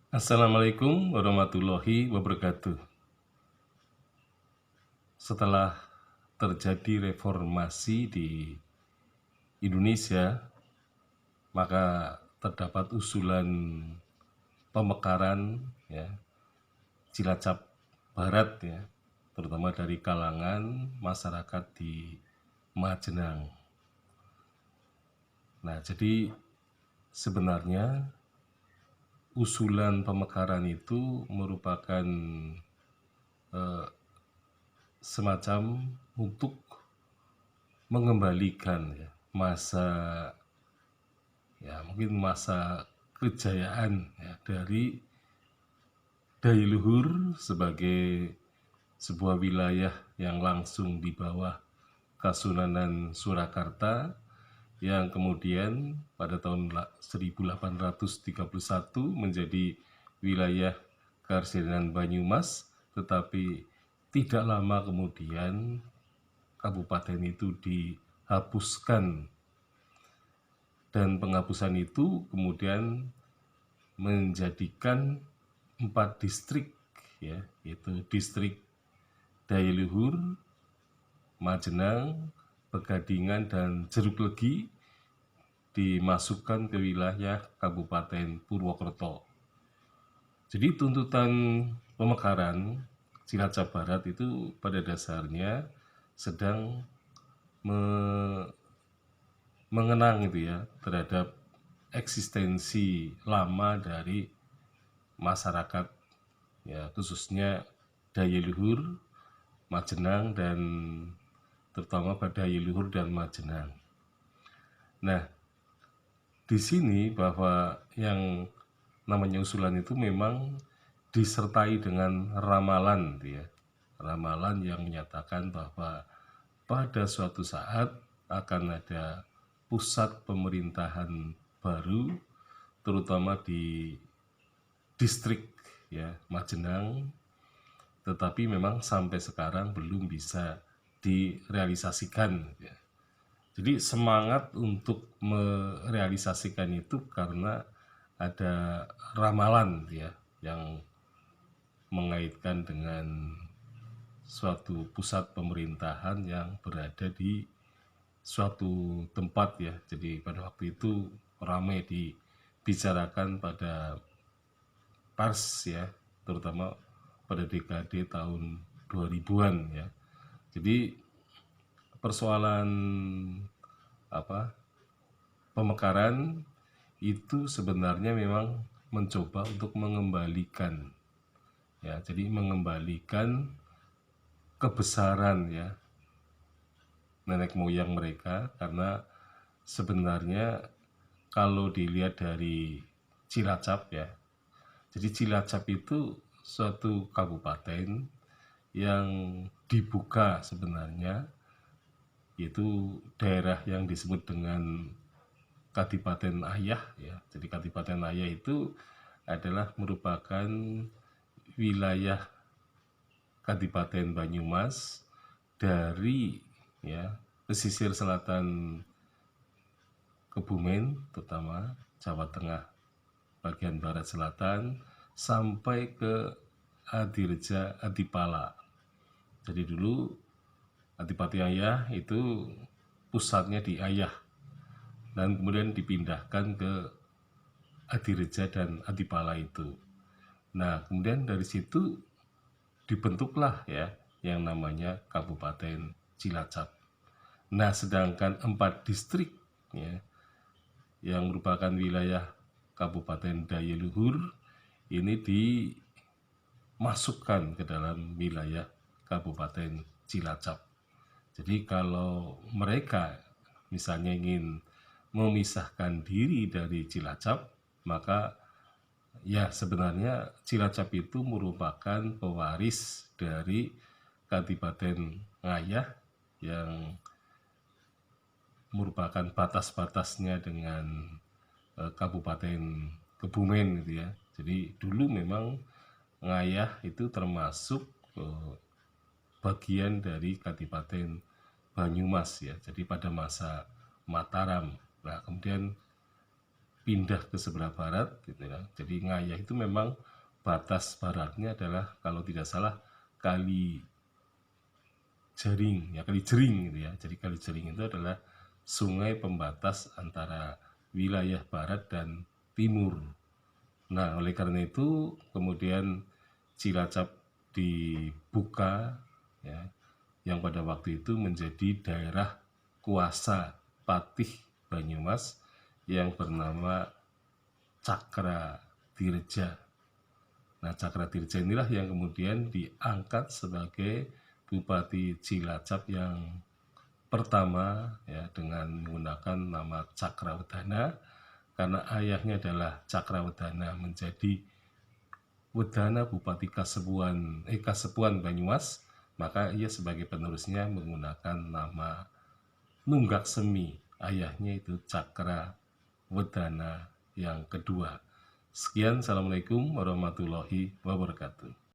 Assalamualaikum warahmatullahi wabarakatuh. Setelah terjadi reformasi di Indonesia, maka terdapat usulan pemekaran ya, Cilacap Barat ya, terutama dari kalangan masyarakat di Majenang. Nah, jadi sebenarnya usulan pemekaran itu merupakan semacam untuk mengembalikan ya, mungkin masa kejayaan ya, dari daya luhur sebagai sebuah wilayah yang langsung di bawah Kasunanan Surakarta yang kemudian pada tahun 1831 menjadi wilayah Karsidenan Banyumas, tetapi tidak lama kemudian kabupaten itu dihapuskan, dan penghapusan itu kemudian menjadikan 4 distrik ya, yaitu distrik Daya Luhur, Majenang, Pegadingan, dan Jeruk Legi dimasukkan ke wilayah Kabupaten Purwokerto. Jadi tuntutan pemekaran Cilacap Barat itu pada dasarnya sedang mengenang itu ya terhadap eksistensi lama dari masyarakat ya, khususnya Daya Luhur, Majenang, dan terutama pada Daya Luhur dan Majenang. Nah, di sini bahwa yang namanya usulan itu memang disertai dengan ramalan ya. Ramalan yang menyatakan bahwa pada suatu saat akan ada pusat pemerintahan baru, terutama di distrik ya Majenang, tetapi memang sampai sekarang belum bisa direalisasikan ya. Jadi semangat untuk merealisasikan itu karena ada ramalan ya yang mengaitkan dengan suatu pusat pemerintahan yang berada di suatu tempat ya. Jadi pada waktu itu ramai dibicarakan pada pers ya, terutama pada dekade tahun 2000-an ya. Jadi persoalan pemekaran itu sebenarnya memang mencoba untuk mengembalikan ya, jadi mengembalikan kebesaran ya nenek moyang mereka, karena sebenarnya kalau dilihat dari Cilacap ya, jadi Cilacap itu suatu kabupaten yang dibuka sebenarnya, yaitu daerah yang disebut dengan Kadipaten Ayah ya. Jadi Kadipaten Ayah itu adalah merupakan wilayah Kadipaten Banyumas dari ya pesisir selatan Kebumen, terutama Jawa Tengah bagian barat selatan, sampai ke Adireja Adipala. Jadi dulu Adipati Ayah itu pusatnya di Ayah, dan kemudian dipindahkan ke Adireja dan Adipala itu. Nah, kemudian dari situ dibentuklah ya yang namanya Kabupaten Cilacap. Nah, sedangkan 4 distrik ya yang merupakan wilayah Kabupaten Daya Luhur ini dimasukkan ke dalam wilayah Kabupaten Cilacap. Jadi kalau mereka misalnya ingin memisahkan diri dari Cilacap, maka ya sebenarnya Cilacap itu merupakan pewaris dari Kadipaten Ngayah yang merupakan batas-batasnya dengan Kabupaten Kebumen gitu ya. Jadi dulu memang Ngayah itu termasuk bagian dari Kadipaten Banyumas ya. Jadi pada masa Mataram. Nah, kemudian pindah ke sebelah barat gitu ya. Jadi Ngayah itu memang batas baratnya adalah kalau tidak salah Kali Jering ya, Kali Jering gitu ya. Jadi Kali Jering itu adalah sungai pembatas antara wilayah barat dan timur. Nah, oleh karena itu kemudian Cilacap dibuka ya, yang pada waktu itu menjadi daerah kuasa Patih Banyumas yang bernama Cakradirja. Nah, Cakradirja inilah yang kemudian diangkat sebagai Bupati Cilacap yang pertama ya, dengan menggunakan nama Cakrawedana, karena ayahnya adalah Cakrawedana menjadi Wedana Bupati Kasepuhan Banyumas, maka ia sebagai penerusnya menggunakan nama Nunggak Semi, ayahnya itu Cakrawedana yang kedua. Sekian, Assalamualaikum warahmatullahi wabarakatuh.